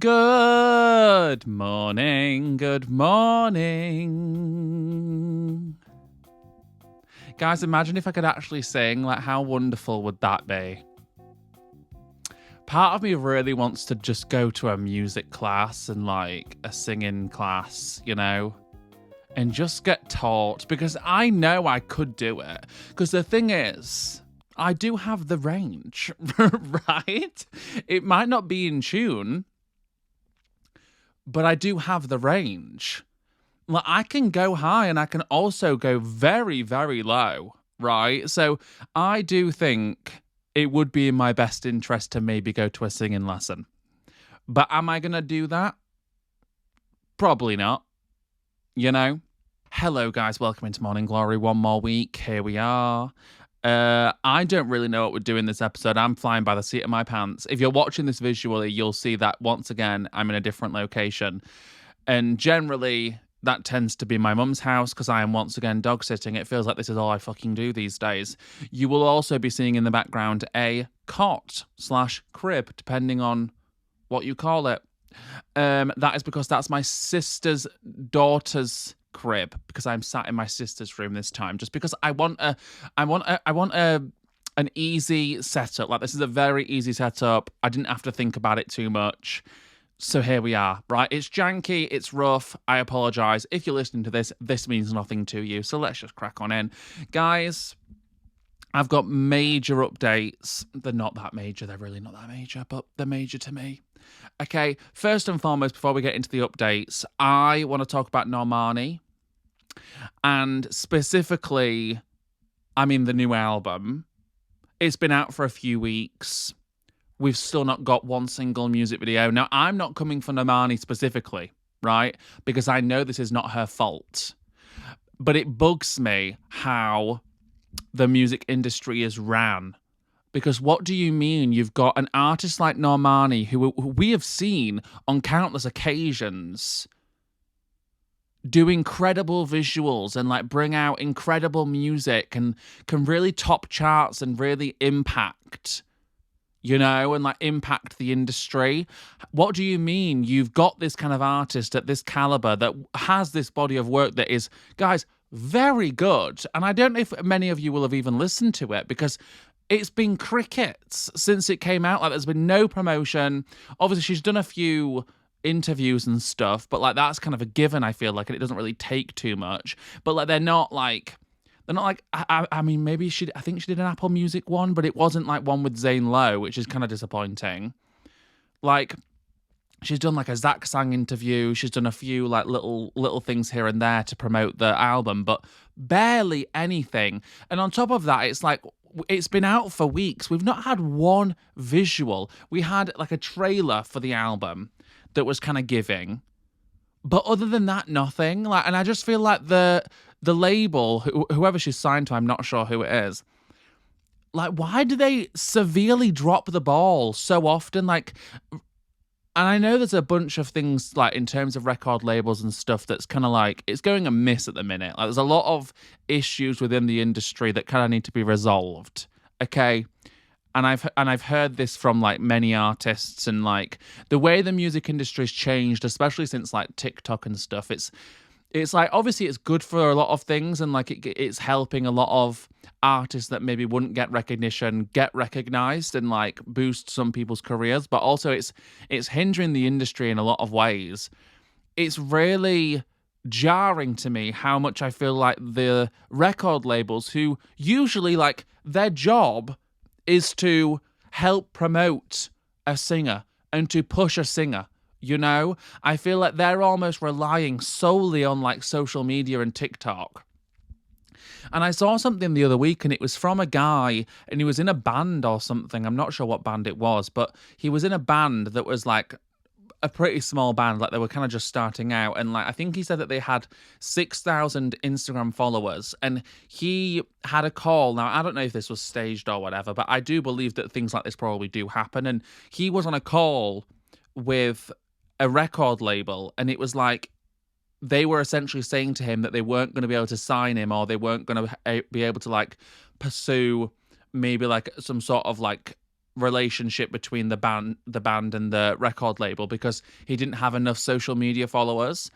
Good morning, good morning. Guys, imagine if I could actually sing, like how wonderful would that be? Part of me really wants to just go to a music class and like a singing class, you know, and just get taught because I know I could do it. Because the thing is, I do have the range, right? It might not be in tune, but I do have the range. Like I can go high and I can also go very, very low, right? So I do think it would be in my best interest to maybe go to a singing lesson. But am I going to do that? Probably not, you know? Hello, guys. Welcome into Morning Glory. One more week. Here we are. I don't really know what we're doing this episode. I'm flying by the seat of my pants. If you're watching this visually, you'll see that once again, I'm in a different location. And generally, that tends to be my mum's house because I am once again dog sitting. It feels like this is all I fucking do these days. You will also be seeing in the background a cot/crib, depending on what you call it. That is because that's my sister's daughter's crib because I'm sat in my sister's room this time just because I want an easy setup. Like this is a very easy setup. I didn't have to think about it too much. So here we are, right? It's janky, it's rough. I apologize. If you're listening to this, this means nothing to you. So let's just crack on in. Guys, I've got major updates. They're not that major. They're really not that major, but they're major to me. Okay, first and foremost, before we get into the updates, I want to talk about Normani. And specifically, I mean the new album. It's been out for a few weeks. We've still not got one single music video. Now, I'm not coming for Normani specifically, right? Because I know this is not her fault. But it bugs me how the music industry is ran. Because what do you mean you've got an artist like Normani, who we have seen on countless occasions do incredible visuals and like bring out incredible music and can really top charts and really impact, you know, and like impact the industry. What do you mean you've got this kind of artist at this caliber that has this body of work that is, guys, very good? And I don't know if many of you will have even listened to it because it's been crickets since it came out. Like there's been no promotion. Obviously, she's done a few interviews and stuff, but like that's kind of a given, I feel like, and it doesn't really take too much. But like they're not like I mean, maybe I think she did an Apple Music one, but it wasn't like one with Zane Lowe, which is kind of disappointing. Like she's done like a Zach Sang interview, she's done a few like little things here and there to promote the album, but barely anything. And on top of that, it's like it's been out for weeks. We've not had one visual. We had like a trailer for the album that was kind of giving, but other than that, nothing. Like, and I just feel like the label, whoever she's signed to, I'm not sure who it is. Like, why do they severely drop the ball so often? Like, and I know there's a bunch of things like in terms of record labels and stuff that's kind of like it's going amiss at the minute. Like, there's a lot of issues within the industry that kind of need to be resolved. Okay. And I've heard this from like many artists, and like the way the music industry's changed, especially since like TikTok and stuff. It's like obviously it's good for a lot of things, and like it's helping a lot of artists that maybe wouldn't get recognition get recognized and like boost some people's careers. But also it's hindering the industry in a lot of ways. It's really jarring to me how much I feel like the record labels, who usually like their job is to help promote a singer and to push a singer, you know? I feel like they're almost relying solely on like social media and TikTok. And I saw something the other week, and it was from a guy, and he was in a band or something. I'm not sure what band it was, but he was in a band that was like a pretty small band, like they were kind of just starting out, and like I think he said that they had 6,000 Instagram followers, and he had a call. Now I don't know if this was staged or whatever, but I do believe that things like this probably do happen, and he was on a call with a record label, and it was like they were essentially saying to him that they weren't going to be able to sign him, or they weren't going to be able to like pursue maybe like some sort of like relationship between the band and the record label because he didn't have enough social media followers.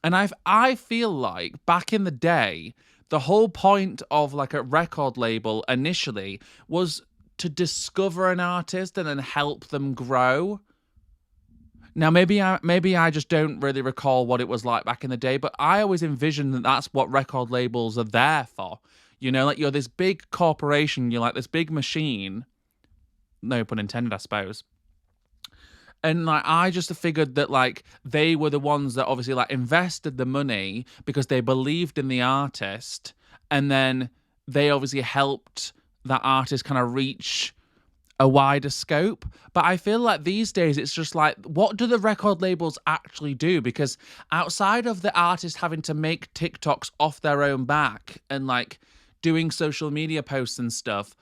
And I feel like back in the day, the whole point of like a record label initially was to discover an artist and then help them grow. Now, maybe I just don't really recall what it was like back in the day, but I always envisioned that that's what record labels are there for. You know, like you're this big corporation, you're like this big machine. No pun intended, I suppose. And like I just figured that like they were the ones that obviously like invested the money because they believed in the artist, and then they obviously helped that artist kind of reach a wider scope. But I feel like these days it's just like, what do the record labels actually do? Because outside of the artist having to make TikToks off their own back and like doing social media posts and stuff,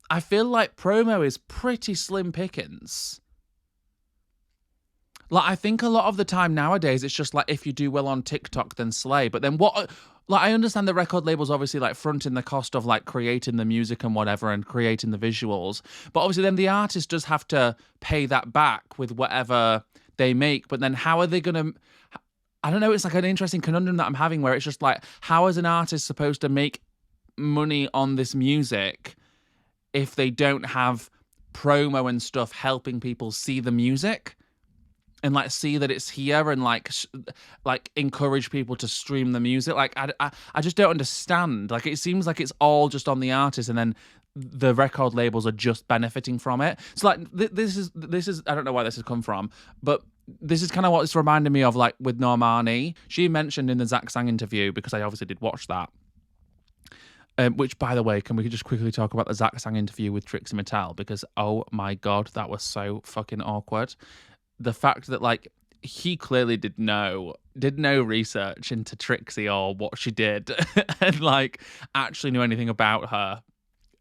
I feel like promo is pretty slim pickings. Like, I think a lot of the time nowadays, it's just like, if you do well on TikTok, then slay. But then what, like, I understand the record labels obviously like fronting the cost of like creating the music and whatever and creating the visuals. But obviously then the artist does have to pay that back with whatever they make. But then how are they going to, I don't know, it's like an interesting conundrum that I'm having where it's just like, how is an artist supposed to make money on this music if they don't have promo and stuff helping people see the music? And like see that it's here and like encourage people to stream the music. Like I just don't understand. Like it seems like it's all just on the artist, and then the record labels are just benefiting from it. So like this is I don't know where this has come from, but this is kind of what it's reminding me of. Like with Normani, she mentioned in the Zach Sang interview, because I obviously did watch that. Which, by the way, can we just quickly talk about the Zach Sang interview with Trixie Mattel? Because oh my god, that was so fucking awkward. The fact that like he clearly did no research into Trixie or what she did and like actually knew anything about her,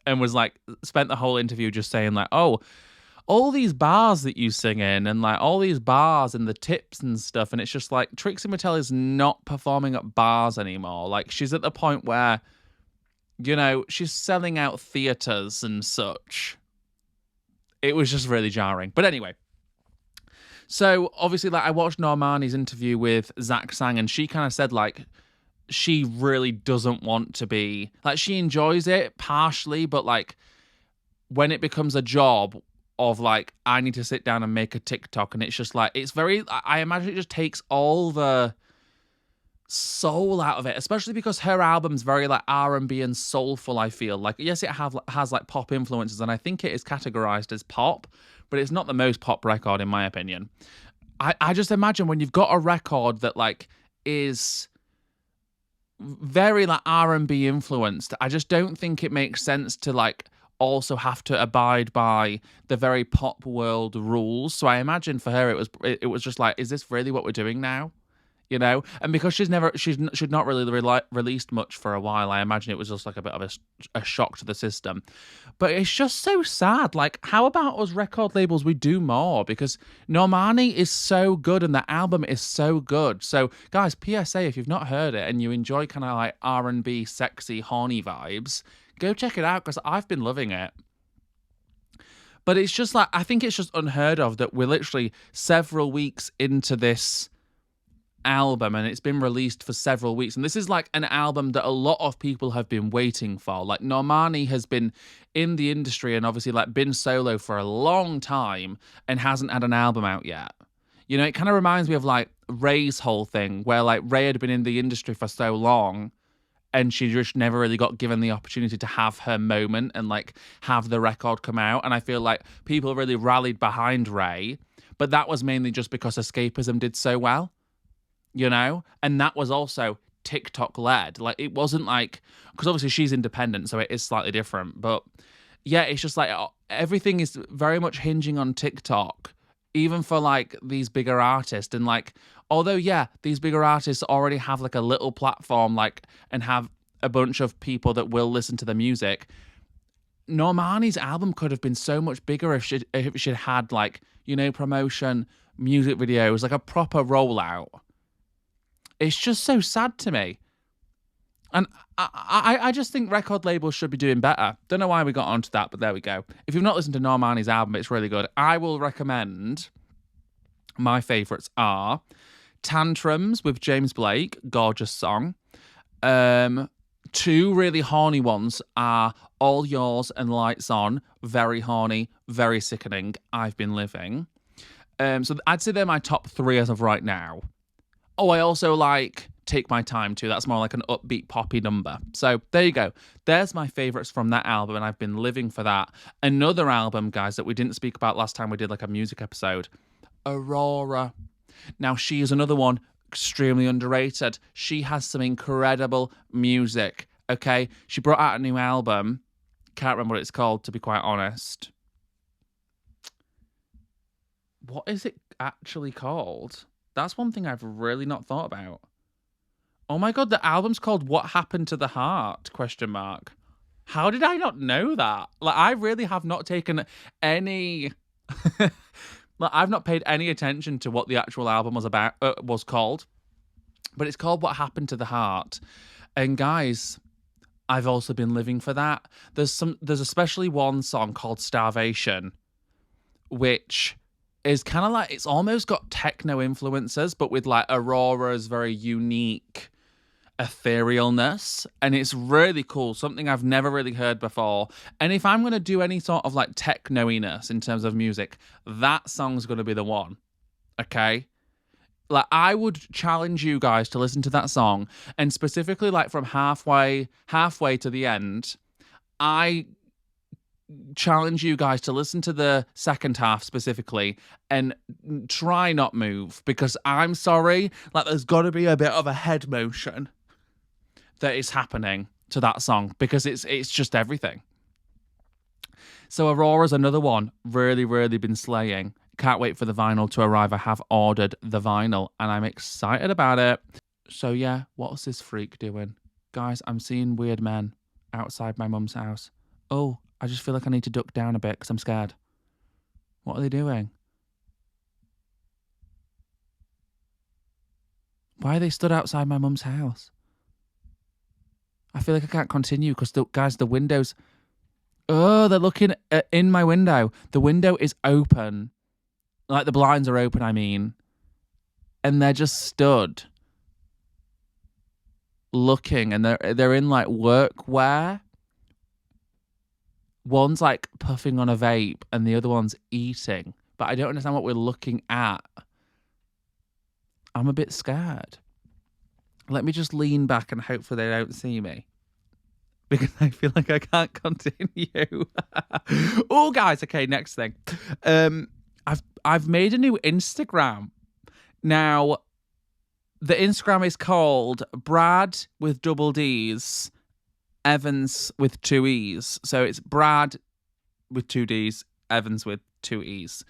and was like spent the whole interview just saying like, oh, all these bars that you sing in and like all these bars and the tips and stuff. And it's just like Trixie Mattel is not performing at bars anymore. Like she's at the point where, you know, she's selling out theaters and such. It was just really jarring. But anyway, so obviously, like I watched Normani's interview with Zach Sang, and she kind of said like she really doesn't want to be, like, she enjoys it partially, but like when it becomes a job of like I need to sit down and make a TikTok, and it's just like it's very, I imagine it just takes all the soul out of it, especially because her album's very like R&B and soulful. I feel like, yes, it has like pop influences, and I think it is categorized as pop, but it's not the most pop record in my opinion. I just imagine when you've got a record that like is very like R&B influenced, I just don't think it makes sense to like also have to abide by the very pop world rules. So I imagine for her it was just like, is this really what we're doing now? You know, and because she'd not really released much for a while, I imagine it was just like a bit of a shock to the system. But it's just so sad. Like, how about us record labels? We do more, because Normani is so good and the album is so good. So, guys, PSA: if you've not heard it and you enjoy kind of like R&B, sexy, horny vibes, go check it out, because I've been loving it. But it's just like, I think it's just unheard of that we're literally several weeks into this album and it's been released for several weeks, and this is like an album that a lot of people have been waiting for. Like Normani has been in the industry and obviously like been solo for a long time and hasn't had an album out yet. You know, it kind of reminds me of like Ray's whole thing, where like Ray had been in the industry for so long and she just never really got given the opportunity to have her moment and like have the record come out. And I feel like people really rallied behind Ray, but that was mainly just because Escapism did so well. You know, and that was also TikTok led. Like, it wasn't like, because obviously she's independent, so it is slightly different. But yeah, it's just like everything is very much hinging on TikTok, even for like these bigger artists. And like, although, yeah, these bigger artists already have like a little platform, like, and have a bunch of people that will listen to the music, Normani's album could have been so much bigger if she'd had like, you know, promotion, music videos, like a proper rollout. It's just so sad to me. And I just think record labels should be doing better. Don't know why we got onto that, but there we go. If you've not listened to Normani's album, it's really good. I will recommend, my favourites are Tantrums with James Blake, gorgeous song. Two really horny ones are All Yours and Lights On, very horny, very sickening. I've been living. So I'd say they're my top three as of right now. Oh, I also like Take My Time too. That's more like an upbeat poppy number. So there you go. There's my favourites from that album, and I've been living for that. Another album, guys, that we didn't speak about last time we did like a music episode, Aurora. Now, she is another one extremely underrated. She has some incredible music, okay? She brought out a new album. Can't remember what it's called, to be quite honest. What is it actually called? That's one thing I've really not thought about. Oh my God, the album's called What Happened to the Heart? ? How did I not know that? Like, I really have not taken any... like, I've not paid any attention to what the actual album was called. But it's called What Happened to the Heart. And guys, I've also been living for that. There's especially one song called Starvation, which is kind of like, it's almost got techno influences, but with like Aurora's very unique etherealness. And it's really cool, something I've never really heard before. And if I'm going to do any sort of like techno-iness in terms of music, that song's going to be the one. Okay? Like, I would challenge you guys to listen to that song, and specifically like from halfway to the end, I challenge you guys to listen to the second half specifically and try not move, because I'm sorry, like, there's got to be a bit of a head motion that is happening to that song, because it's just everything. So Aurora's another one, really, really been slaying. Can't wait for the vinyl to arrive. I have ordered the vinyl and I'm excited about it. So yeah, what's this freak doing? Guys, I'm seeing weird men outside my mum's house. Oh, I just feel like I need to duck down a bit because I'm scared. What are they doing? Why are they stood outside my mum's house? I feel like I can't continue because, the windows... Oh, they're looking in my window. The window is open. Like, the blinds are open, I mean. And they're just stood looking, and they're in like workwear. One's like puffing on a vape and the other one's eating. But I don't understand what we're looking at. I'm a bit scared. Let me just lean back and hopefully they don't see me, because I feel like I can't continue. Oh, guys. Okay, next thing. I've made a new Instagram. Now, the Instagram is called Brad with double D's, Evans with two E's. So it's Brad with two D's, Evans with two E's,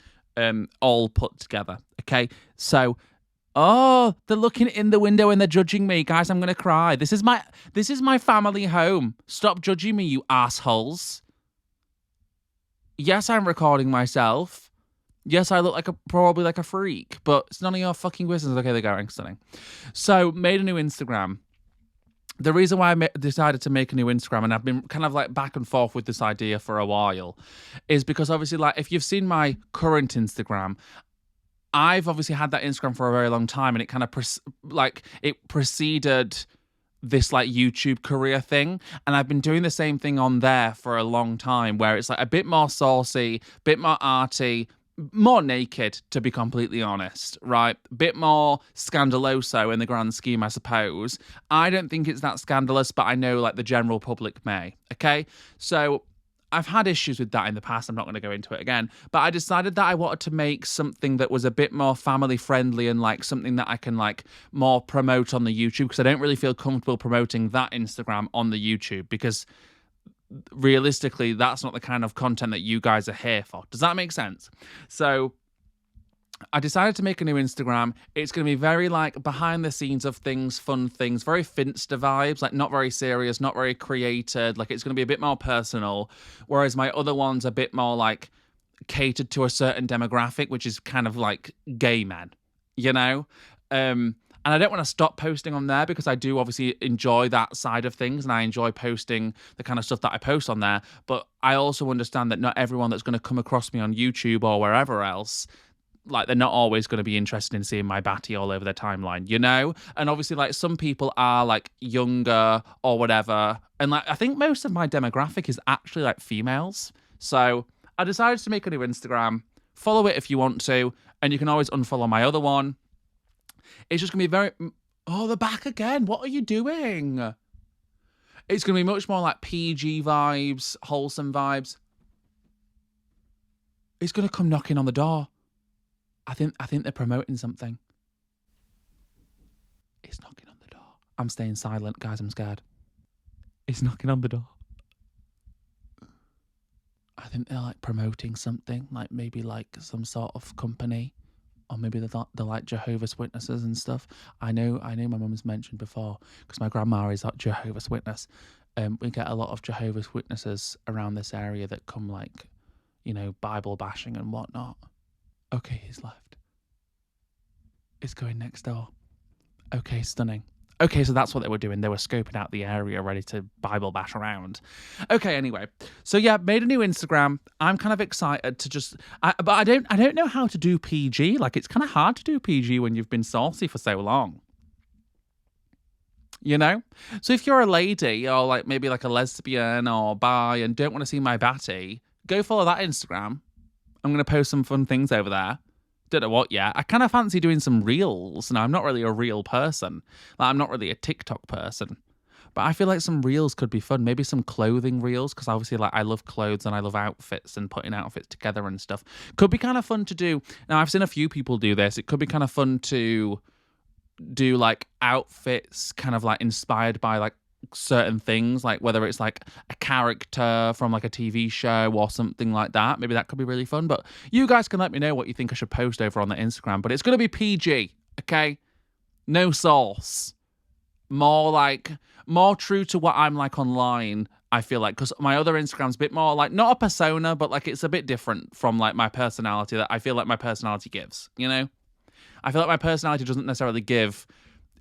all put together. Okay, so they're looking in the window and they're judging me, guys. I'm gonna cry. This is my family home. Stop judging me, you assholes. Yes, I'm recording myself. Yes, I look probably like a freak, but it's none of your fucking business. Okay, they're going stunning. So, made a new Instagram. The reason why I decided to make a new Instagram, and I've been kind of like back and forth with this idea for a while, is because obviously, like, if you've seen my current Instagram, I've obviously had that Instagram for a very long time, and it kind of it preceded this like YouTube career thing, and I've been doing the same thing on there for a long time, where it's like a bit more saucy, bit more arty, more naked, to be completely honest, right? Bit more scandaloso in the grand scheme, I suppose. I don't think it's that scandalous, but I know like the general public may. Okay, so I've had issues with that in the past. I'm not going to go into it again, but I decided that I wanted to make something that was a bit more family friendly and like something that I can like more promote on the YouTube, because I don't really feel comfortable promoting that Instagram on the YouTube, because realistically, that's not the kind of content that you guys are here for. Does that make sense? So I decided to make a new Instagram. It's going to be very like behind the scenes of things, fun things, very Finsta vibes, like not very serious, not very created. Like, it's going to be a bit more personal. Whereas my other one's a bit more like catered to a certain demographic, which is kind of like gay men, you know? And I don't want to stop posting on there because I do obviously enjoy that side of things and I enjoy posting the kind of stuff that I post on there. But I also understand that not everyone that's going to come across me on YouTube or wherever else, like, they're not always going to be interested in seeing my batty all over their timeline, you know? And obviously, like, some people are, like, younger or whatever. And, like, I think most of my demographic is actually, like, females. So I decided to make a new Instagram. Follow it if you want to. And you can always unfollow my other one. It's just going to be very... Oh, they're back again. What are you doing? It's going to be much more like PG vibes, wholesome vibes. It's going to come knocking on the door. I think they're promoting something. It's knocking on the door. I'm staying silent, guys. I'm scared. It's knocking on the door. I think they're like promoting something, like maybe like some sort of company, or maybe they're like Jehovah's Witnesses and stuff. I know my mum's mentioned before because my grandma is a Jehovah's Witness. We get a lot of Jehovah's Witnesses around this area that come like, you know, Bible bashing and whatnot. Okay, he's left. It's going next door. Okay, stunning. Okay, so that's what they were doing. They were scoping out the area, ready to Bible bash around. Okay, anyway. So yeah, made a new Instagram. I'm kind of excited to just... but I don't know how to do PG. Like, it's kind of hard to do PG when you've been saucy for so long. You know? So if you're a lady or like maybe like a lesbian or bi and don't want to see my batty, go follow that Instagram. I'm going to post some fun things over there. Don't know what yet. I kind of fancy doing some reels. Now, I'm not really a reel person. Like, I'm not really a TikTok person. But I feel like some reels could be fun. Maybe some clothing reels, because obviously, like, I love clothes and I love outfits and putting outfits together and stuff. Could be kind of fun to do. Now, I've seen a few people do this. It could be kind of fun to do, like, outfits kind of, like, inspired by, like, certain things, like whether it's like a character from like a TV show or something like that. Maybe that could be really fun. But you guys can let me know what you think I should post over on the Instagram. But it's going to be PG, okay? No sauce. More true to what I'm like online, I feel like, because my other Instagram's a bit more like, not a persona, but like it's a bit different from like my personality that I feel like my personality gives, you know? I feel like my personality doesn't necessarily give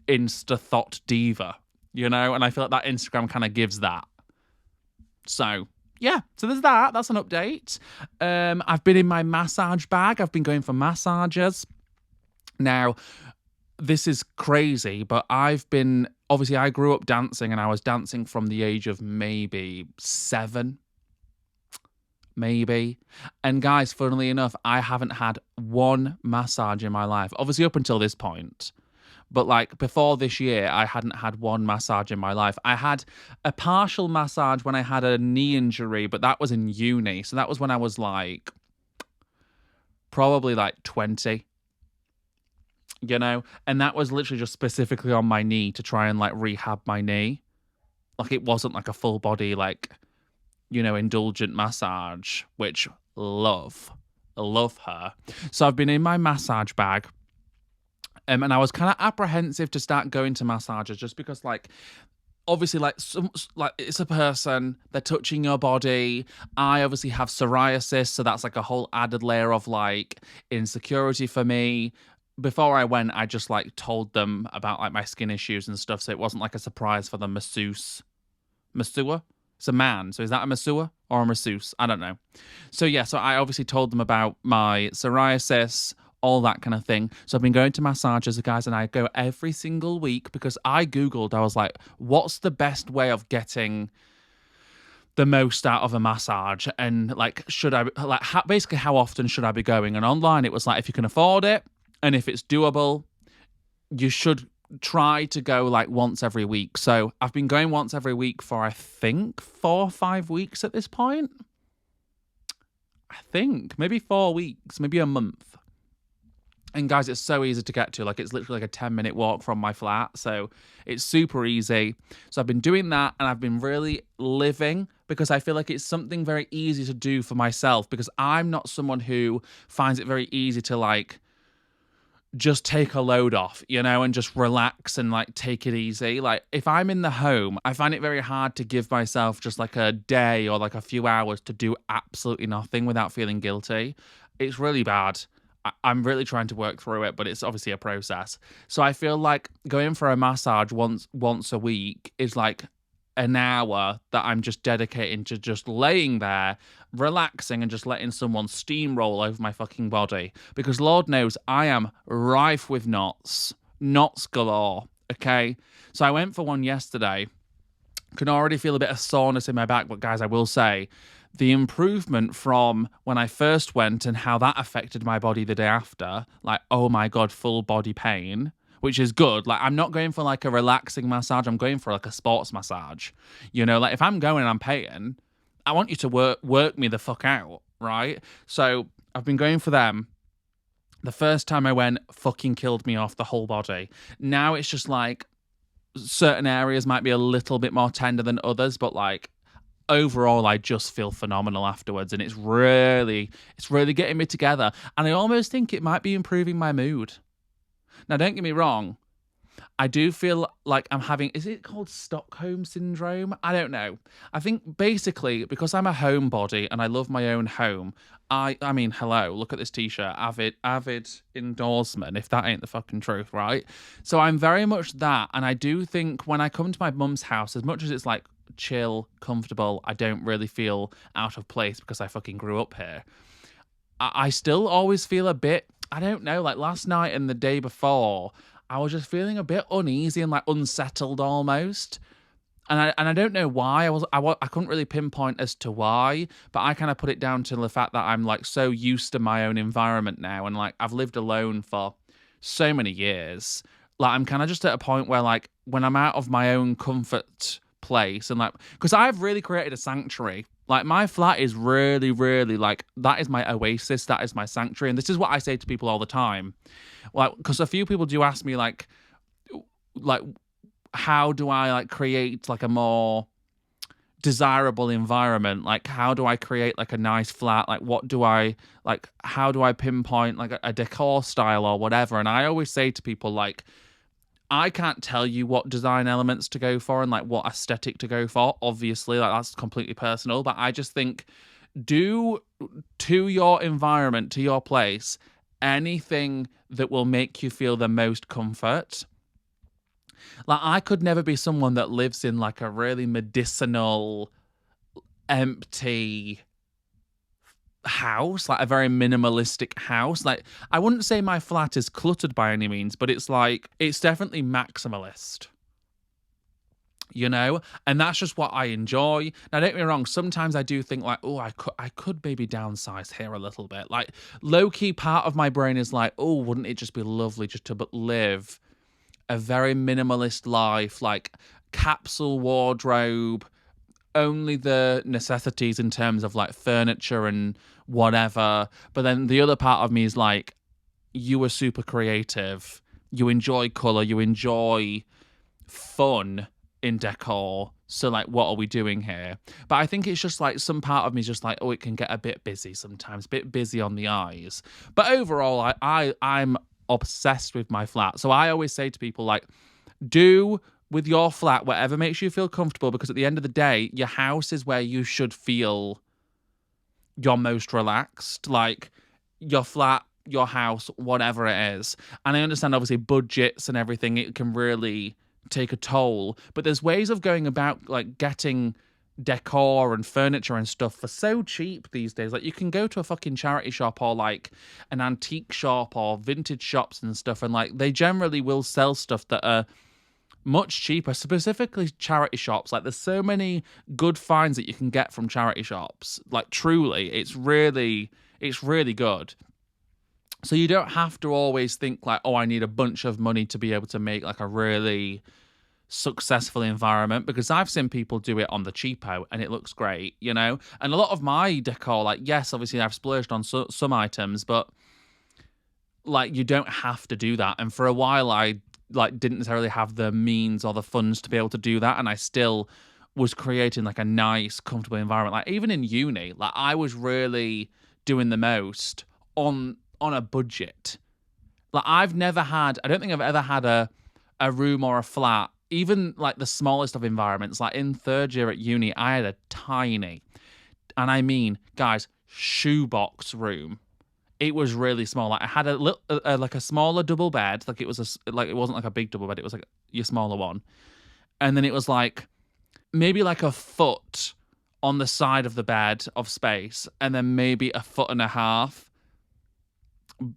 Insta thought diva, you know, and I feel like that Instagram kind of gives that. So, yeah, so there's that. That's an update. I've been in my massage bag. I've been going for massages. Now, this is crazy, but obviously I grew up dancing and I was dancing from the age of maybe 7, maybe. And guys, funnily enough, I haven't had one massage in my life, obviously up until this point. But like before this year, I hadn't had one massage in my life. I had a partial massage when I had a knee injury, but that was in uni. So that was when I was like, probably like 20, you know? And that was literally just specifically on my knee to try and like rehab my knee. Like it wasn't like a full body, like, you know, indulgent massage, which love her. So I've been in my massage bag. And I was kind of apprehensive to start going to massages just because, like, obviously, like it's a person, they're touching your body. I obviously have psoriasis, so that's like a whole added layer of like insecurity for me. Before I went, I just like told them about like my skin issues and stuff, so it wasn't like a surprise for the masseuse. Masseur? It's a man, so is that a masseur or a masseuse? I don't know. So yeah, so I obviously told them about my psoriasis, all that kind of thing. So I've been going to massages, guys, and I go every single week because I Googled, I was like, what's the best way of getting the most out of a massage? And like, should I, like, basically how often should I be going? And online, it was like, if you can afford it and if it's doable, you should try to go like once every week. So I've been going once every week for, I think, 4 or 5 weeks at this point. I think maybe 4 weeks, maybe a month. And guys, it's so easy to get to. Like, it's literally like a 10-minute walk from my flat. So it's super easy. So I've been doing that and I've been really living because I feel like it's something very easy to do for myself because I'm not someone who finds it very easy to like just take a load off, you know, and just relax and like take it easy. Like if I'm in the home, I find it very hard to give myself just like a day or like a few hours to do absolutely nothing without feeling guilty. It's really bad. I'm really trying to work through it, but it's obviously a process. So I feel like going for a massage once a week is like an hour that I'm just dedicating to just laying there, relaxing, and just letting someone steamroll over my fucking body. Because Lord knows I am rife with knots galore. Okay, so I went for one yesterday. Can already feel a bit of soreness in my back, but guys, I will say the improvement from when I first went and how that affected my body the day after, like, oh my God, full body pain, which is good. Like, I'm not going for like a relaxing massage. I'm going for like a sports massage. You know, like if I'm going and I'm paying, I want you to work me the fuck out, right? So I've been going for them. The first time I went, fucking killed me off the whole body. Now it's just like certain areas might be a little bit more tender than others, but like overall I just feel phenomenal afterwards, and it's really getting me together, and I almost think it might be improving my mood. Now don't get me wrong, I do feel like I'm having, is it called Stockholm syndrome? I don't know. I think basically because I'm a homebody and I love my own home, I mean, hello, look at this t-shirt, avid endorsement, if that ain't the fucking truth, right? So I'm very much that, and I do think when I come to my mum's house, as much as it's like chill, comfortable, I don't really feel out of place because I fucking grew up here, I still always feel a bit, I don't know, like last night and the day before, I was just feeling a bit uneasy and like unsettled almost. And I don't know why. I couldn't really pinpoint as to why, but I kind of put it down to the fact that I'm like so used to my own environment now, and like I've lived alone for so many years. Like I'm kind of just at a point where like when I'm out of my own comfort place, and like because I've really created a sanctuary. Like my flat is really, really like that is my oasis, that is my sanctuary, and this is what I say to people all the time. Like because a few people do ask me like how do I like create like a more desirable environment? Like how do I create like a nice flat? Like what do I like? How do I pinpoint like a decor style or whatever? And I always say to people like, I can't tell you what design elements to go for and like what aesthetic to go for. Obviously, like that's completely personal. But I just think do to your environment, to your place, anything that will make you feel the most comfort. Like I could never be someone that lives in like a really medicinal, empty house, like a very minimalistic house. Like I wouldn't say my flat is cluttered by any means, but it's like it's definitely maximalist. You know, and that's just what I enjoy. Now, don't get me wrong. Sometimes I do think like, oh, I could maybe downsize here a little bit. Like low key, part of my brain is like, oh, wouldn't it just be lovely just to live a very minimalist life, like capsule wardrobe, only the necessities in terms of like furniture and whatever. But then the other part of me is like, you are super creative. You enjoy color. You enjoy fun in decor. So like, what are we doing here? But I think it's just like some part of me is just like, oh, it can get a bit busy sometimes, a bit busy on the eyes. But overall, I'm obsessed with my flat. So I always say to people like, do with your flat whatever makes you feel comfortable, because at the end of the day, your house is where you should feel your most relaxed. Like your flat, your house, whatever it is. And I understand obviously budgets and everything, it can really take a toll, but there's ways of going about like getting decor and furniture and stuff for so cheap these days. Like you can go to a fucking charity shop or like an antique shop or vintage shops and stuff, and like they generally will sell stuff that are much cheaper, specifically charity shops. Like there's so many good finds that you can get from charity shops. Like truly, it's really good. So you don't have to always think like, oh, I need a bunch of money to be able to make like a really successful environment, because I've seen people do it on the cheapo and it looks great, you know? And a lot of my decor, like, yes, obviously I've splurged on some items, but like you don't have to do that. And for a while I like didn't necessarily have the means or the funds to be able to do that, and I still was creating like a nice, comfortable environment. Like even in uni, like I was really doing the most on a budget. Like I don't think I've ever had a room or a flat, even like the smallest of environments. Like in third year at uni, I had a tiny, and I mean, guys, shoebox room it was really small. Like I had a little, like a smaller double bed. Like it was like it wasn't like a big double bed. It was like your smaller one, and then it was like maybe like a foot on the side of the bed of space, and then maybe a foot and a half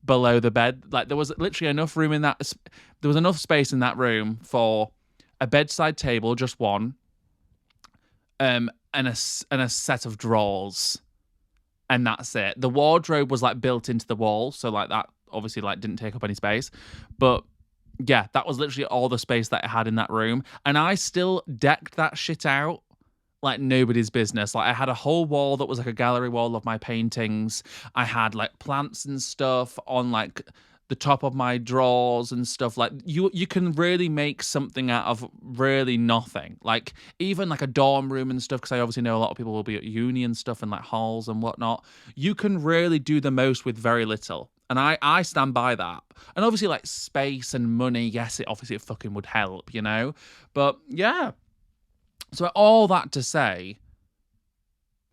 below the bed. Like there was literally enough room in that. There was enough space in that room for a bedside table, just one, and a set of drawers, and that's it. The wardrobe was like built into the wall, so like that obviously like didn't take up any space, but yeah, that was literally all the space that I had in that room, and I still decked that shit out like nobody's business. Like I had a whole wall that was like a gallery wall of my paintings. I had like plants and stuff on like the top of my drawers and stuff. Like you can really make something out of really nothing. Like even like a dorm room and stuff, because I obviously know a lot of people will be at uni and stuff and like halls and whatnot. You can really do the most with very little. And I stand by that. And obviously like space and money, yes, it fucking would help, you know? But yeah. So all that to say,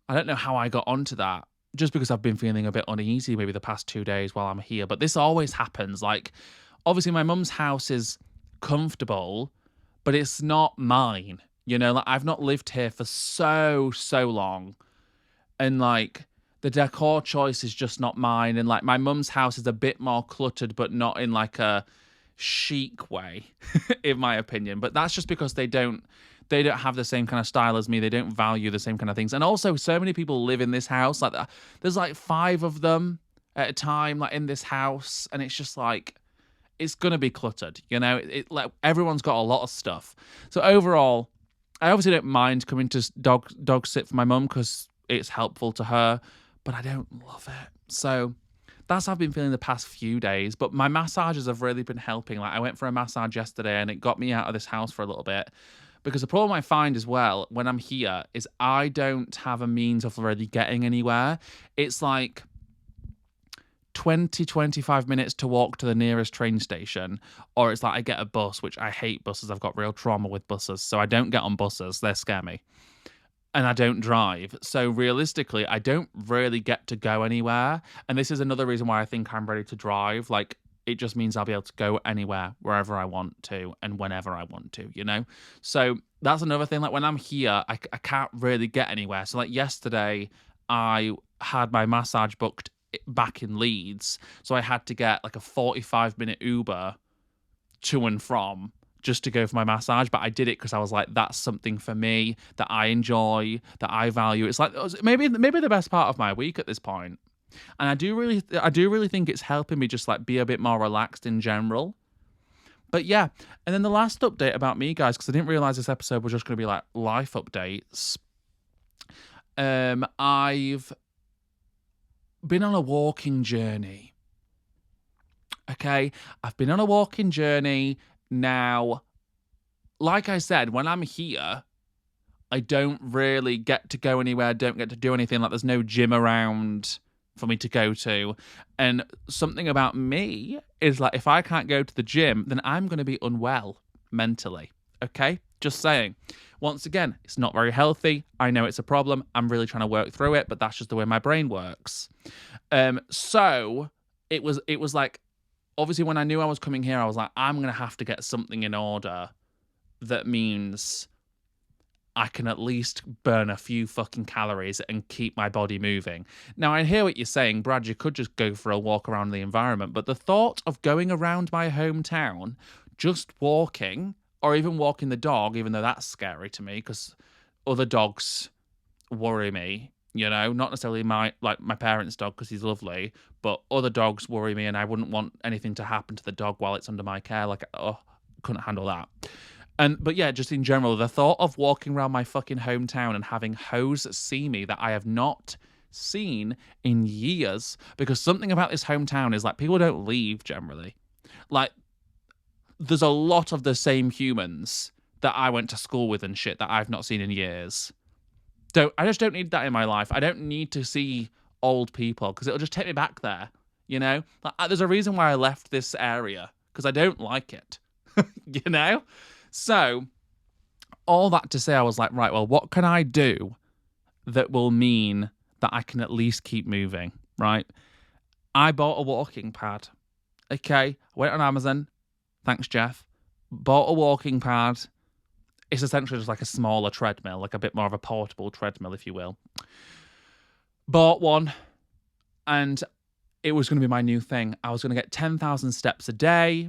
I don't know how I got onto that. Just because I've been feeling a bit uneasy maybe the past 2 days while I'm here. But this always happens. Like, obviously my mum's house is comfortable, but it's not mine. You know, like I've not lived here for so long. And like the decor choice is just not mine. And like my mum's house is a bit more cluttered, but not in like a chic way, in my opinion. But that's just because they don't have the same kind of style as me. They don't value the same kind of things. And also so many people live in this house. Like there's like 5 of them at a time, like in this house. And it's just like, it's going to be cluttered. You know, like everyone's got a lot of stuff. So overall, I obviously don't mind coming to dog sit for my mum because it's helpful to her, but I don't love it. So that's how I've been feeling the past few days. But my massages have really been helping. Like I went for a massage yesterday and it got me out of this house for a little bit. Because the problem I find as well when I'm here is I don't have a means of really getting anywhere. It's like 25 minutes to walk to the nearest train station, or it's like I get a bus, which I hate buses. I've got real trauma with buses, so I don't get on buses. They scare me. And I don't drive. So realistically, I don't really get to go anywhere. And this is another reason why I think I'm ready to drive. Like, it just means I'll be able to go anywhere, wherever I want to, and whenever I want to, you know? So that's another thing. Like, when I'm here, I can't really get anywhere. So, like, yesterday, I had my massage booked back in Leeds. So I had to get, like, a 45-minute Uber to and from just to go for my massage. But I did it because I was like, that's something for me that I enjoy, that I value. It's like, maybe the best part of my week at this point. And I do really think it's helping me just like be a bit more relaxed in general. But yeah, and then the last update about me, guys, because I didn't realize this episode was just going to be like life updates. I've been on a walking journey. Okay, I've been on a walking journey now. Like I said, when I'm here, I don't really get to go anywhere. Don't get to do anything. Like there's no gym around for me to go to. And something about me is like, if I can't go to the gym, then I'm going to be unwell mentally. Okay? Just saying. Once again, it's not very healthy. I know it's a problem. I'm really trying to work through it, but that's just the way my brain works. So it was like, obviously when I knew I was coming here, I was like, I'm going to have to get something in order that means I can at least burn a few fucking calories and keep my body moving. Now, I hear what you're saying, Brad, you could just go for a walk around the environment, but the thought of going around my hometown, just walking, or even walking the dog, even though that's scary to me, because other dogs worry me, you know, not necessarily my parents' dog, because he's lovely, but other dogs worry me, and I wouldn't want anything to happen to the dog while it's under my care. Like, couldn't handle that. But yeah, just in general, the thought of walking around my fucking hometown and having hoes see me that I have not seen in years, because something about this hometown is like people don't leave generally. Like there's a lot of the same humans that I went to school with and shit that I've not seen in years. I just don't need that in my life. I don't need to see old people because it'll just take me back there, you know? Like, there's a reason why I left this area, because I don't like it, you know? So, all that to say, I was like, right, well, what can I do that will mean that I can at least keep moving, right? I bought a walking pad. Okay, went on Amazon. Thanks, Jeff. Bought a walking pad. It's essentially just like a smaller treadmill, like a bit more of a portable treadmill, if you will. Bought one, and it was going to be my new thing. I was going to get 10,000 steps a day.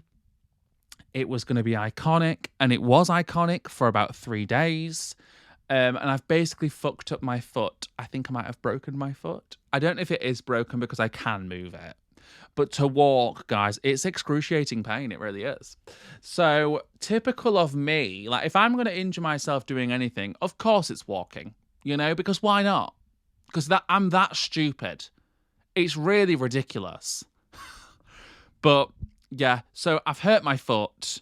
It was going to be iconic, and it was iconic for about 3 days. And I've basically fucked up my foot. I think I might have broken my foot. I don't know if it is broken because I can move it. But to walk, guys, it's excruciating pain. It really is. So typical of me, like if I'm going to injure myself doing anything, of course it's walking, because why not? Because I'm that stupid. It's really ridiculous. But yeah, so I've hurt my foot.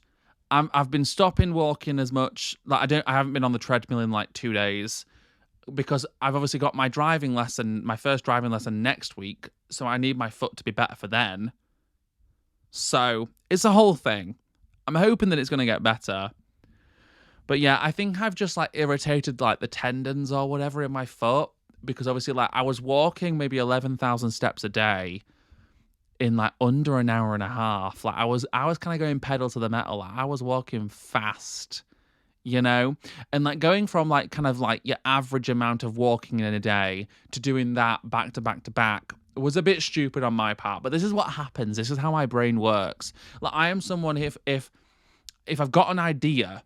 I've been stopping walking as much. Like I haven't been on the treadmill in like 2 days because I've obviously got my first driving lesson next week. So I need my foot to be better for then. So it's a whole thing. I'm hoping that it's going to get better. But yeah, I think I've just like irritated like the tendons or whatever in my foot because obviously like I was walking maybe 11,000 steps a day in like under an hour and a half. Like I was kind of going pedal to the metal. Like I was walking fast, and like going from like kind of like your average amount of walking in a day to doing that back to back to back was a bit stupid on my part. But this is what happens. This is how my brain works. Like I am someone if I've got an idea,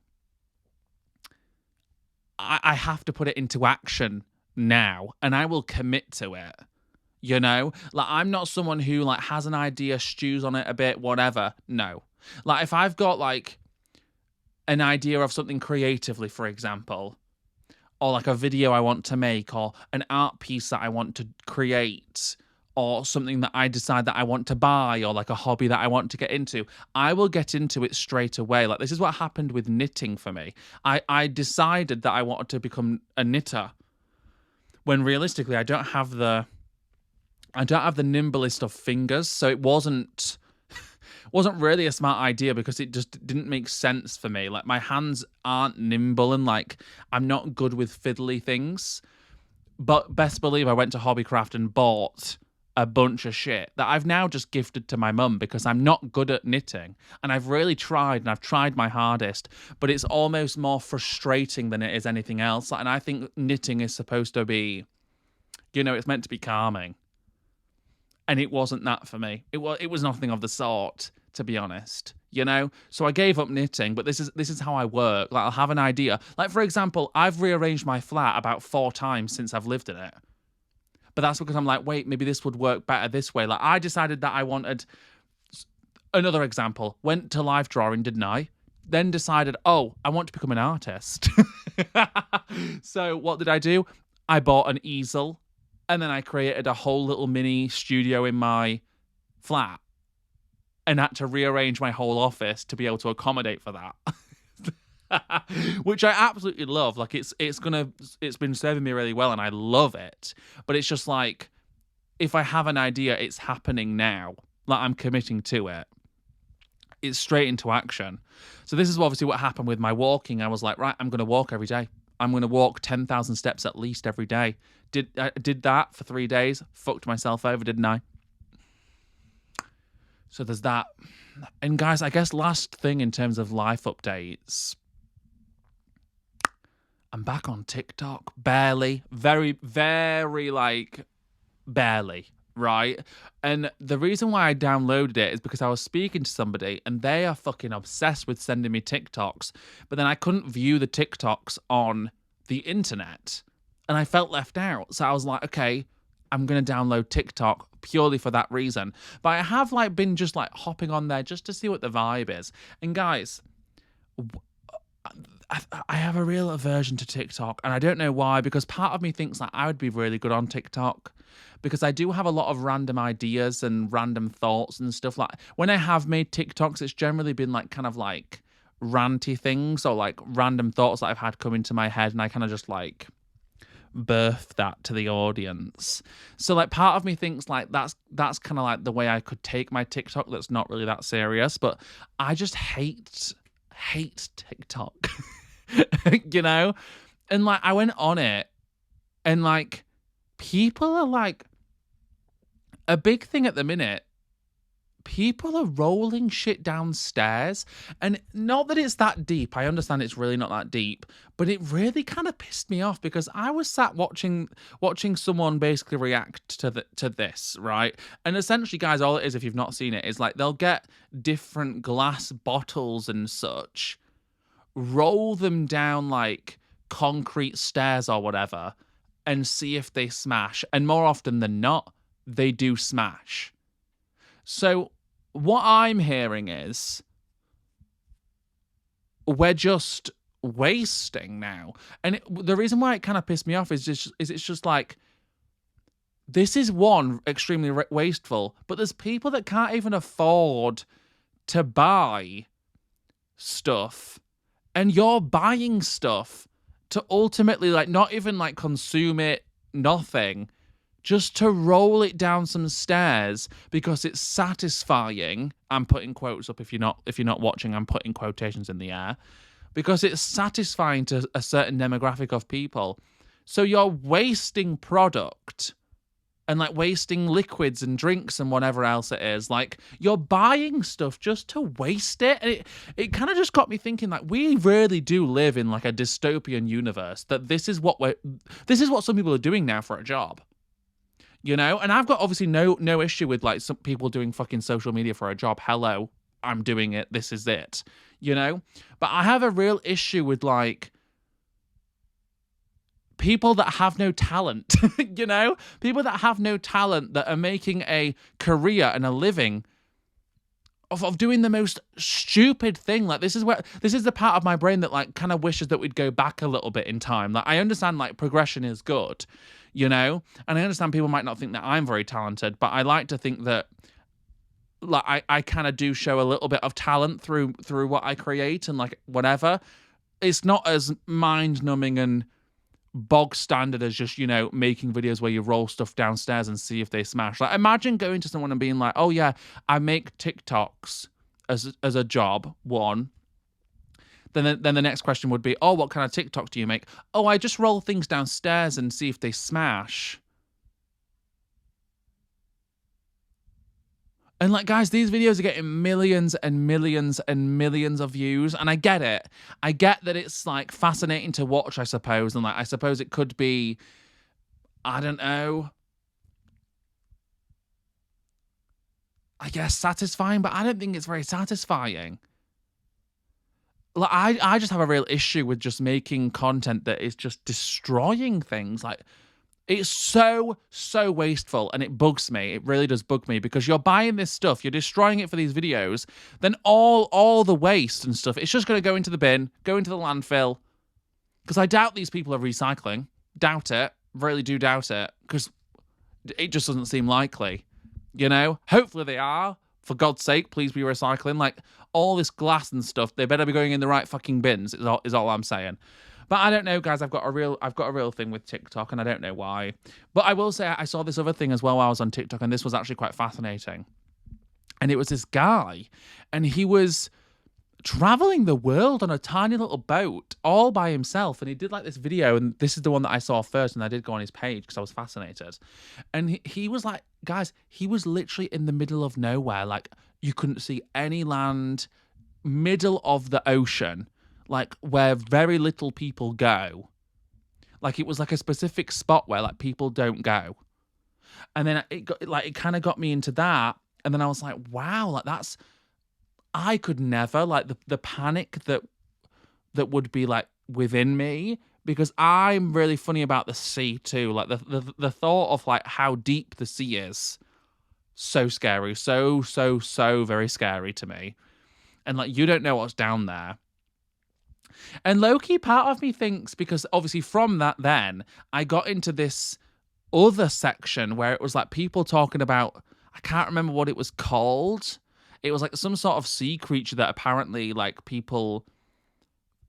I have to put it into action now, and I will commit to it. Like I'm not someone who like has an idea, stews on it a bit, whatever. No. Like if I've got like an idea of something creatively, for example, or like a video I want to make, or an art piece that I want to create, or something that I decide that I want to buy, or like a hobby that I want to get into, I will get into it straight away. Like this is what happened with knitting for me. I decided that I wanted to become a knitter when realistically I don't have the nimblest of fingers, so it wasn't really a smart idea because it just didn't make sense for me. Like my hands aren't nimble and like I'm not good with fiddly things. But best believe I went to Hobbycraft and bought a bunch of shit that I've now just gifted to my mum because I'm not good at knitting. And I've really tried and I've tried my hardest, but it's almost more frustrating than it is anything else. And I think knitting is supposed to be, it's meant to be calming. And it wasn't that for me. It was nothing of the sort, to be honest. So I gave up knitting. But this is how I work. Like I'll have an idea. Like for example, I've rearranged my flat about 4 times since I've lived in it. But that's because I'm like, wait, maybe this would work better this way. Like I decided that I wanted another example. Went to live drawing, didn't I? Then decided, I want to become an artist. So what did I do? I bought an easel. And then I created a whole little mini studio in my flat and had to rearrange my whole office to be able to accommodate for that. Which I absolutely love. Like it's been serving me really well and I love it. But it's just like, if I have an idea, it's happening now. Like I'm committing to it. It's straight into action. So this is obviously what happened with my walking. I was like, right, I'm going to walk every day. I'm going to walk 10,000 steps at least every day. Did that for 3 days. Fucked myself over, didn't I? So there's that. And guys, I guess last thing in terms of life updates. I'm back on TikTok. Barely. Very, very like barely. Right? And the reason why I downloaded it is because I was speaking to somebody and they are fucking obsessed with sending me TikToks. But then I couldn't view the TikToks on the internet. And I felt left out. So I was like, okay, I'm going to download TikTok purely for that reason. But I have like been just like hopping on there just to see what the vibe is. And guys, I have a real aversion to TikTok. And I don't know why, because part of me thinks that I would be really good on TikTok. Because I do have a lot of random ideas and random thoughts and stuff. Like when I have made TikToks, it's generally been like kind of like ranty things or like random thoughts that I've had come into my head. And I kind of just like birth that to the audience. So like part of me thinks like that's kind of like the way I could take my TikTok that's not really that serious, but I just hate TikTok. And like I went on it and like people are like a big thing at the minute, people are rolling shit downstairs. And not that it's that deep. I understand it's really not that deep, but it really kind of pissed me off because I was sat watching someone basically react to this, right? And essentially, guys, all it is, if you've not seen it, is like they'll get different glass bottles and such, roll them down like concrete stairs or whatever, and see if they smash. And more often than not, they do smash. So what I'm hearing is we're just wasting now. And the reason why it kind of pissed me off is it's just like, this is one, extremely wasteful, but there's people that can't even afford to buy stuff, and you're buying stuff to ultimately like not even like consume it, nothing, just to roll it down some stairs because it's satisfying. I'm putting quotes up if you're not watching, I'm putting quotations in the air. Because it's satisfying to a certain demographic of people. So you're wasting product and like wasting liquids and drinks and whatever else it is. Like, you're buying stuff just to waste it. And it kind of just got me thinking, like, we really do live in like a dystopian universe, that this is what some people are doing now for a job. You know? And I've got obviously no issue with like some people doing fucking social media for a job. Hello, I'm doing it. This is it. You know? But I have a real issue with like people that have no talent, you know? People that have no talent that are making a career and a living of doing the most stupid thing. Like, this is the part of my brain that like kind of wishes that we'd go back a little bit in time. Like, I understand like progression is good, you know? And I understand people might not think that I'm very talented, but I like to think that like I kind of do show a little bit of talent through what I create and like whatever. It's not as mind-numbing and bog standard as just, you know, making videos where you roll stuff downstairs and see if they smash. Like, imagine going to someone and being like, oh yeah, I make TikToks as a job, one. Then the next question would be, oh, what kind of TikTok do you make? Oh, I just roll things downstairs and see if they smash. And like, guys, these videos are getting millions and millions and millions of views. And I get it. I get that it's like fascinating to watch, I suppose. And like, I suppose it could be, I don't know, I guess satisfying, but I don't think it's very satisfying. Like, I just have a real issue with just making content that is just destroying things. Like, it's so wasteful, and it bugs me. It really does bug me, because you're buying this stuff, you're destroying it for these videos, then all the waste and stuff, it's just going to go into the bin, go into the landfill. Because I doubt these people are recycling. Doubt it. Really do doubt it. Because it just doesn't seem likely. You know? Hopefully they are. For God's sake, please be recycling. Like, all this glass and stuff, they better be going in the right fucking bins, is all I'm saying. But I don't know, guys. I've got a real thing with TikTok, and I don't know why. But I will say I saw this other thing as well while I was on TikTok, and this was actually quite fascinating. And it was this guy, and he was traveling the world on a tiny little boat all by himself. And he did like this video, and this is the one that I saw first, and I did go on his page because I was fascinated. And he was like, guys, he was literally in the middle of nowhere. Like, you couldn't see any land, middle of the ocean. Like, where very little people go. Like, it was like a specific spot where like people don't go. And then it kind of got me into that. And then I was like, wow, like I could never, like the panic that would be like within me, because I'm really funny about the sea too. Like the thought of like how deep the sea is, so scary, so very scary to me. And like, you don't know what's down there. And low-key, part of me thinks, because obviously from that then, I got into this other section where it was like people talking about, I can't remember what it was called. It was like some sort of sea creature that apparently like people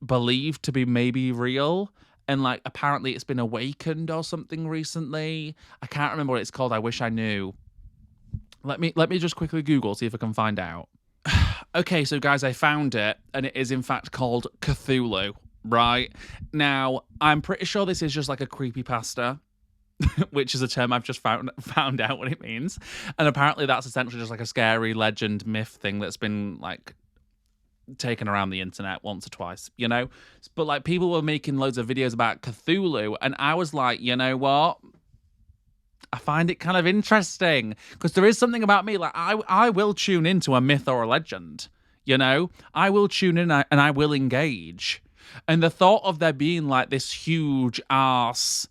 believed to be maybe real. And like, apparently it's been awakened or something recently. I can't remember what it's called. I wish I knew. Let me just quickly Google, see if I can find out. Okay, so guys, I found it, and it is in fact called Cthulhu, right? Now, I'm pretty sure this is just like a creepypasta, which is a term I've just found out what it means. And apparently that's essentially just like a scary legend myth thing that's been like taken around the internet once or twice, you know? But like people were making loads of videos about Cthulhu, and I was like, you know what? I find it kind of interesting because there is something about me, like I will tune into a myth or a legend, you know? I will tune in and I will engage. And the thought of there being like this huge ass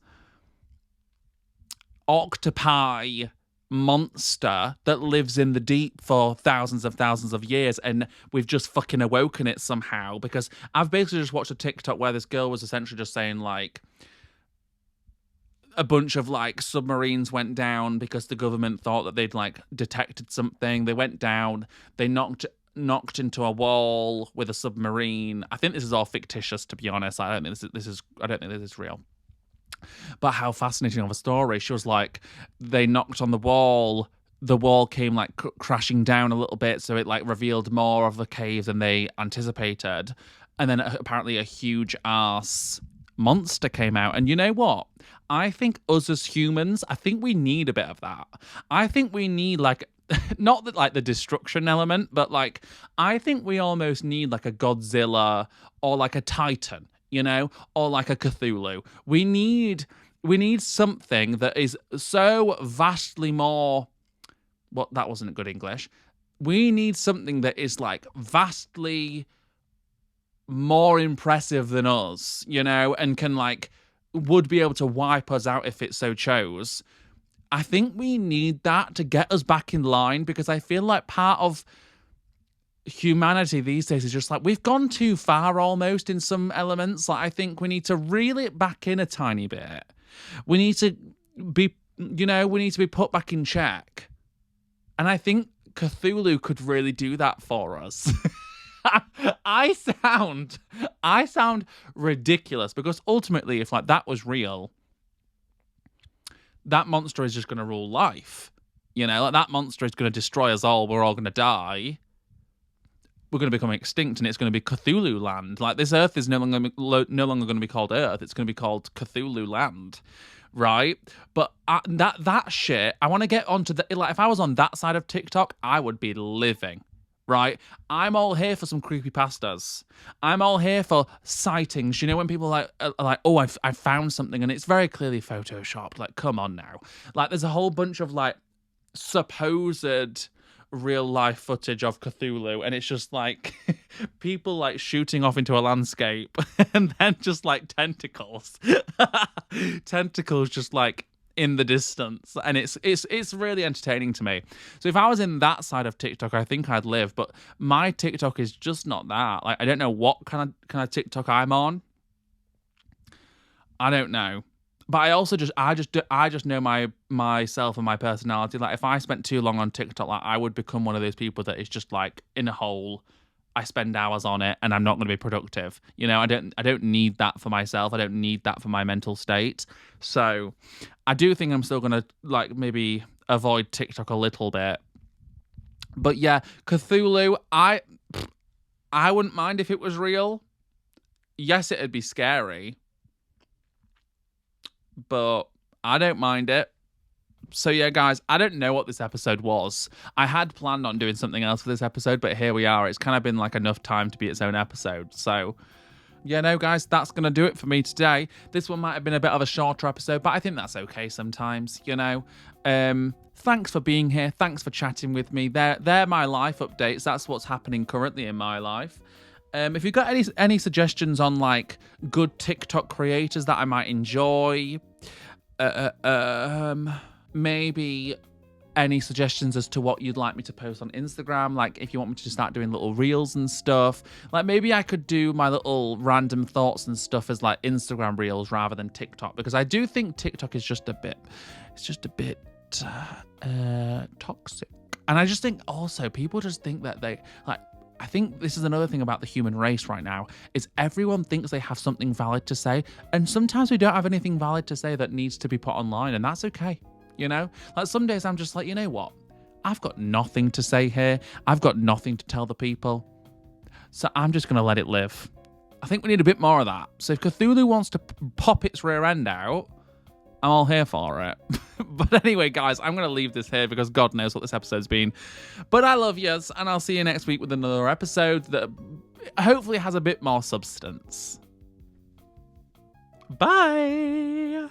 octopi monster that lives in the deep for thousands of years, and we've just fucking awoken it somehow, because I've basically just watched a TikTok where this girl was essentially just saying like a bunch of like submarines went down because the government thought that they'd like detected something. They went down, they knocked into a wall with a submarine. I think this is all fictitious, to be honest. I don't think this is real. But how fascinating of a story. She was like, they knocked on the wall came like crashing down a little bit, so it like revealed more of the cave than they anticipated, and then apparently a huge ass monster came out. And you know what? I think us as humans, I think we need a bit of that. I think we need like not that like the destruction element, but like I think we almost need like a Godzilla or like a Titan, you know, or like a Cthulhu. We need something that is so vastly more. Well, that wasn't good English. We need something that is like vastly more impressive than us, you know, and can like would be able to wipe us out if it so chose. I think we need that to get us back in line, because I feel like part of humanity these days is just like we've gone too far almost in some elements. Like I think we need to reel it back in a tiny bit. We need to be, you know, we need to be put back in check. And I think Cthulhu could really do that for us. I sound ridiculous, because ultimately, if like that was real, that monster is just going to rule life. You know, like that monster is going to destroy us all. We're all going to die. We're going to become extinct, and it's going to be Cthulhu land. Like this Earth is no longer going to be called Earth. It's going to be called Cthulhu land, right? But that shit, I want to get onto the like. If I was on that side of TikTok, I would be living. Right, I'm all here for some creepypastas. I'm all here for sightings. You know, when people are like, oh, I found something and it's very clearly photoshopped. Like, come on now. Like, there's a whole bunch of like supposed real life footage of Cthulhu, and it's just like people like shooting off into a landscape, and then just like tentacles just like in the distance, and it's really entertaining to me. So if I was in that side of TikTok, I think I'd live. But my TikTok is just not that. Like I don't know what kind of TikTok I'm on. I don't know. But I also just know myself and my personality. Like if I spent too long on TikTok, like I would become one of those people that is just like in a hole. I spend hours on it and I'm not going to be productive. You know, I don't need that for myself. I don't need that for my mental state. So I do think I'm still going to like maybe avoid TikTok a little bit. But yeah, Cthulhu, I wouldn't mind if it was real. Yes, it'd be scary, but I don't mind it. So yeah, guys, I don't know what this episode was. I had planned on doing something else for this episode, but here we are. It's kind of been like enough time to be its own episode. So yeah, no, guys, that's going to do it for me today. This one might have been a bit of a shorter episode, but I think that's okay sometimes, you know. Thanks for being here. Thanks for chatting with me. They're my life updates. That's what's happening currently in my life. If you've got any suggestions on like good TikTok creators that I might enjoy, maybe any suggestions as to what you'd like me to post on Instagram, like if you want me to start doing little reels and stuff, like maybe I could do my little random thoughts and stuff as like Instagram reels rather than TikTok, because I do think TikTok is just a bit toxic. And I just think also people just think that they like, I think this is another thing about the human race right now, is everyone thinks they have something valid to say, and sometimes we don't have anything valid to say that needs to be put online, and that's okay. You know, like some days I'm just like, you know what? I've got nothing to say here. I've got nothing to tell the people. So I'm just going to let it live. I think we need a bit more of that. So if Cthulhu wants to pop its rear end out, I'm all here for it. But anyway, guys, I'm going to leave this here because God knows what this episode's been. But I love yous, and I'll see you next week with another episode that hopefully has a bit more substance. Bye!